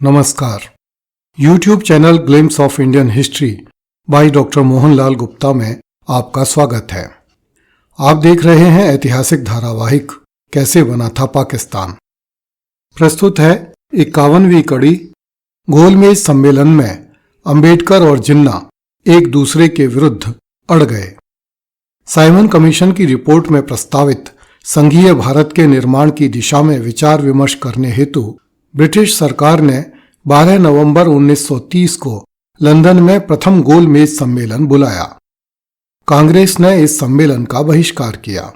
नमस्कार। YouTube channel glimpse of Indian history by doctor Mohanlal Gupta में आपका स्वागत है। आप देख रहे हैं ऐतिहासिक धारावाहिक कैसे बना था पाकिस्तान। प्रस्तुत है 51वीं कड़ी। गोलमेज सम्मेलन में अंबेडकर और जिन्ना एक दूसरे के विरुद्ध अड़ गए। साइमन कमीशन की रिपोर्ट में प्रस्तावित संघीय भारत के निर्माण की दिशा में विचार विमर्श करने हेतु ब्रिटिश सरकार ने 12 नवंबर 1930 को लंदन में प्रथम गोलमेज सम्मेलन बुलाया। कांग्रेस ने इस सम्मेलन का बहिष्कार किया।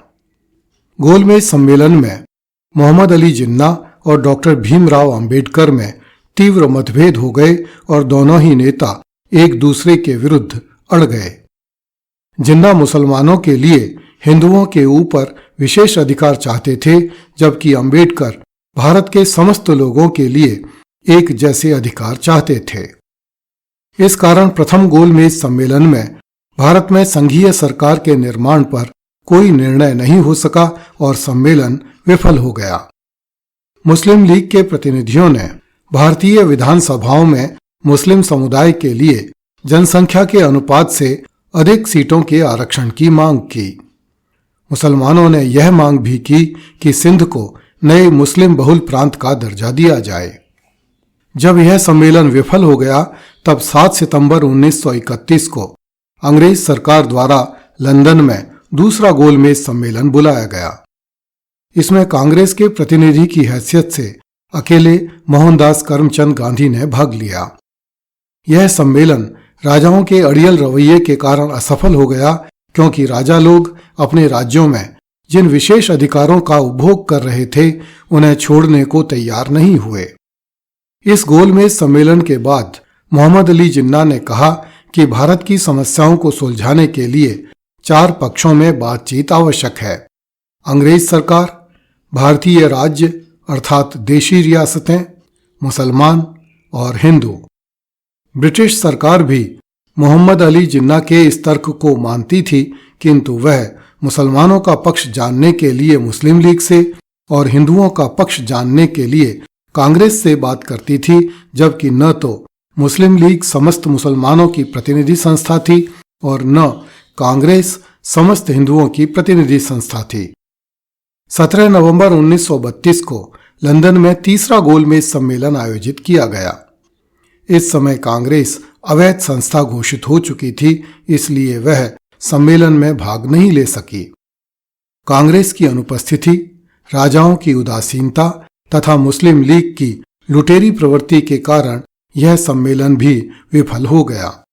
गोलमेज सम्मेलन में मोहम्मद अली जिन्ना और डॉक्टर भीमराव अंबेडकर में तीव्र मतभेद हो गए और दोनों ही नेता एक दूसरे के विरुद्ध अड़ गए। जिन्ना मुसलमानों के लिए हिंदुओं के ऊपर विशेष अधिकार चाहते थे, जबकि अंबेडकर भारत के समस्त लोगों के लिए एक जैसे अधिकार चाहते थे। इस कारण प्रथम गोलमेज सम्मेलन में भारत में संघीय सरकार के निर्माण पर कोई निर्णय नहीं हो सका और सम्मेलन विफल हो गया। मुस्लिम लीग के प्रतिनिधियों ने भारतीय विधानसभाओं में मुस्लिम समुदाय के लिए जनसंख्या के अनुपात से अधिक सीटों के आरक्षण की मांग की। मुसलमानों ने यह मांग भी की कि सिंध को नए मुस्लिम बहुल प्रांत का दर्जा दिया जाए। जब यह सम्मेलन विफल हो गया, तब 7 सितंबर 1931 को अंग्रेज सरकार द्वारा लंदन में दूसरा गोलमेज सम्मेलन बुलाया गया। इसमें कांग्रेस के प्रतिनिधि की हैसियत से अकेले मोहनदास करमचंद गांधी ने भाग लिया। यह सम्मेलन राजाओं के अड़ियल रवैये के कारण असफल हो गया, क्योंकि राजा लोग अपने राज्यों में जिन विशेष अधिकारों का उपभोग कर रहे थे, उन्हें छोड़ने को तैयार नहीं हुए। इस गोलमेज सम्मेलन के बाद मोहम्मद अली जिन्ना ने कहा कि भारत की समस्याओं को सुलझाने के लिए 4 पक्षों में बातचीत आवश्यक है: अंग्रेज सरकार, भारतीय राज्य अर्थात देशी रियासतें, मुसलमान और हिंदू। ब्रिटिश सरकार भी मोहम्मद अली जिन्ना के इस तर्क को मानती थी, किंतु वह मुसलमानों का पक्ष जानने के लिए मुस्लिम लीग से और हिंदुओं का पक्ष जानने के लिए कांग्रेस से बात करती थी, जबकि न तो मुस्लिम लीग समस्त मुसलमानों की प्रतिनिधि संस्था थी और न कांग्रेस समस्त हिंदुओं की प्रतिनिधि संस्था थी। 17 नवंबर 1932 को लंदन में तीसरा गोलमेज सम्मेलन आयोजित किया गया। इस समय कांग्रेस अवैध संस्था घोषित हो चुकी थी, इसलिए वह सम्मेलन में भाग नहीं ले सकी। कांग्रेस की अनुपस्थिति, राजाओं की उदासीनता तथा मुस्लिम लीग की लुटेरी प्रवृत्ति के कारण यह सम्मेलन भी विफल हो गया।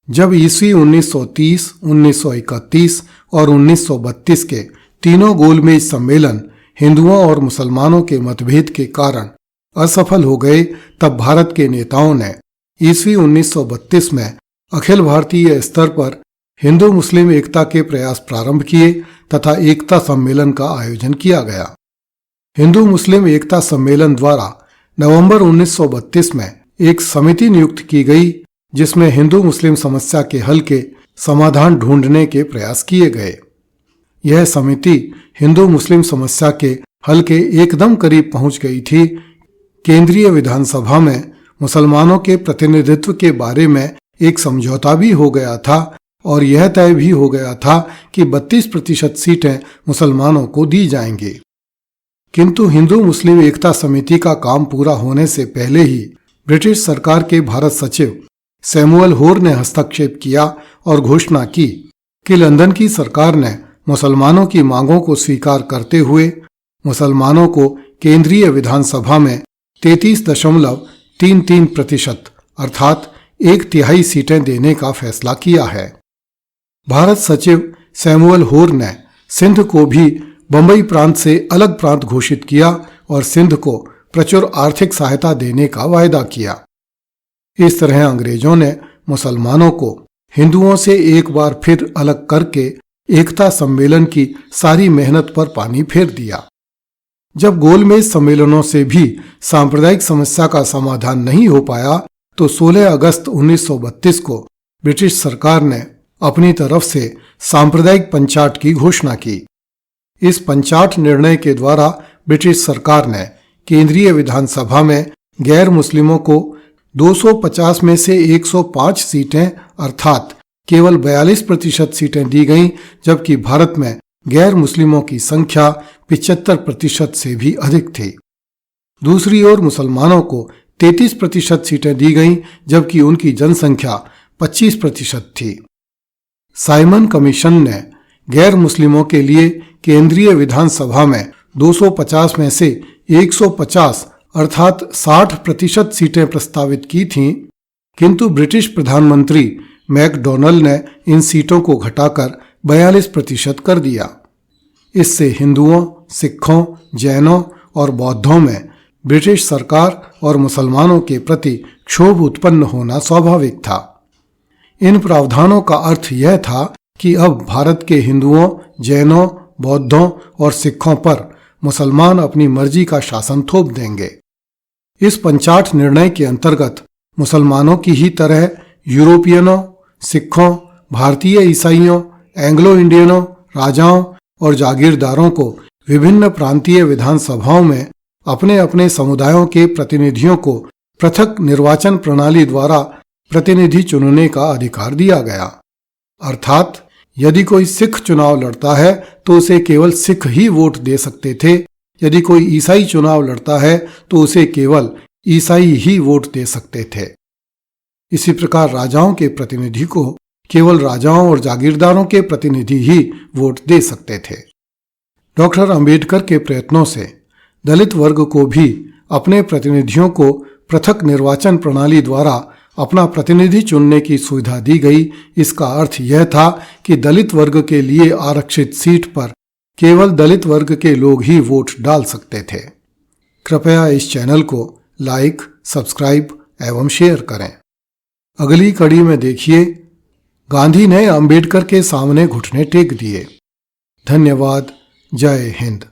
जब ईस्वी 1930, 1931 और 1932 के तीनों गोलमेज सम्मेलन हिंदुओं और मुसलमानों के मतभेद के कारण असफल हो गए, तब भारत के नेताओं ने ईस्वी 1932 में अखिल भारतीय स्तर पर हिंदू मुस्लिम एकता के प्रयास प्रारंभ किए तथा एकता सम्मेलन का आयोजन किया गया। हिंदू मुस्लिम एकता सम्मेलन द्वारा नवंबर 1932 में एक समिति नियुक्त की गई, जिसमें हिंदू मुस्लिम समस्या के हल के समाधान ढूंढने के प्रयास किए गए। यह समिति हिंदू मुस्लिम समस्या के हल के एकदम करीब पहुंच गई थी। केंद्रीय विधानसभा में मुसलमानों के प्रतिनिधित्व के बारे में एक समझौता भी हो गया था और यह तय भी हो गया था कि 32% सीटें मुसलमानों को दी जाएंगी। किंतु हिंदू मुस्लिम एकता समिति का काम पूरा होने से पहले ही ब्रिटिश सरकार के भारत सचिव सैमुअल होर ने हस्तक्षेप किया और घोषणा की कि लंदन की सरकार ने मुसलमानों की मांगों को स्वीकार करते हुए मुसलमानों को केंद्रीय विधानसभा में 33.33% अर्थात 1/3 सीटें देने का फैसला किया है। भारत सचिव सैमुअल होर ने सिंध को भी बंबई प्रांत से अलग प्रांत घोषित किया और सिंध को प्रचुर आर्थिक सहायता देने का वायदा किया। इस तरह अंग्रेजों ने मुसलमानों को हिंदुओं से एक बार फिर अलग करके एकता सम्मेलन की सारी मेहनत पर पानी फेर दिया। जब गोलमेज सम्मेलनों से भी सांप्रदायिक समस्या का समाधान नहीं हो पाया, तो 16 अगस्त 1932 को ब्रिटिश सरकार ने अपनी तरफ से सांप्रदायिक पंचाट की घोषणा की। इस पंचाट निर्णय के द्वारा ब्रिटिश सरकार ने केंद्रीय विधानसभा में गैर मुस्लिमों को 250 में से 105 सीटें अर्थात केवल 42% सीटें दी गईं, जबकि भारत में गैर मुस्लिमों की संख्या 75% से भी अधिक थी। दूसरी ओर मुसलमानों को 33% सीटें दी गईं, जबकि उनकी जनसंख्या 25% थी। साइमन कमीशन ने गैर मुस्लिमों के लिए केंद्रीय विधानसभा में 250 में से 150 अर्थात 60% सीटें प्रस्तावित की थीं, किंतु ब्रिटिश प्रधानमंत्री मैकडॉनल्ड ने इन सीटों को घटाकर 42% कर दिया। इससे हिंदुओं, सिखों, जैनों और बौद्धों में ब्रिटिश सरकार और मुसलमानों के प्रति क्षोभ उत्पन्न होना स्वाभाविक था। इन प्रावधानों का अर्थ यह था कि अब भारत के हिंदुओं, जैनों, बौद्धों और सिखों पर मुसलमान अपनी मर्जी का शासन थोप देंगे। इस पंचाट निर्णय के अंतर्गत मुसलमानों की ही तरह यूरोपियनों, सिखों, भारतीय ईसाइयों, एंग्लो इंडियनों, राजाओं और जागीरदारों को विभिन्न प्रांतीय विधानसभाओं में अपने अपने समुदायों के प्रतिनिधियों को पृथक निर्वाचन प्रणाली द्वारा प्रतिनिधि चुनने का अधिकार दिया गया। अर्थात यदि कोई सिख चुनाव लड़ता है तो उसे केवल सिख ही वोट दे सकते थे, यदि कोई ईसाई चुनाव लड़ता है तो उसे केवल ईसाई ही वोट दे सकते थे। इसी प्रकार राजाओं के प्रतिनिधि को केवल राजाओं और जागीरदारों के प्रतिनिधि ही वोट दे सकते थे। डॉक्टर अंबेडकर के प्रयत्नों से दलित वर्ग को भी अपने प्रतिनिधियों को पृथक निर्वाचन प्रणाली द्वारा अपना प्रतिनिधि चुनने की सुविधा दी गई। इसका अर्थ यह था कि दलित वर्ग के लिए आरक्षित सीट पर केवल दलित वर्ग के लोग ही वोट डाल सकते थे। कृपया इस चैनल को लाइक, सब्सक्राइब एवं शेयर करें। अगली कड़ी में देखिए, गांधी ने अंबेडकर के सामने घुटने टेक दिए। धन्यवाद। जय हिंद।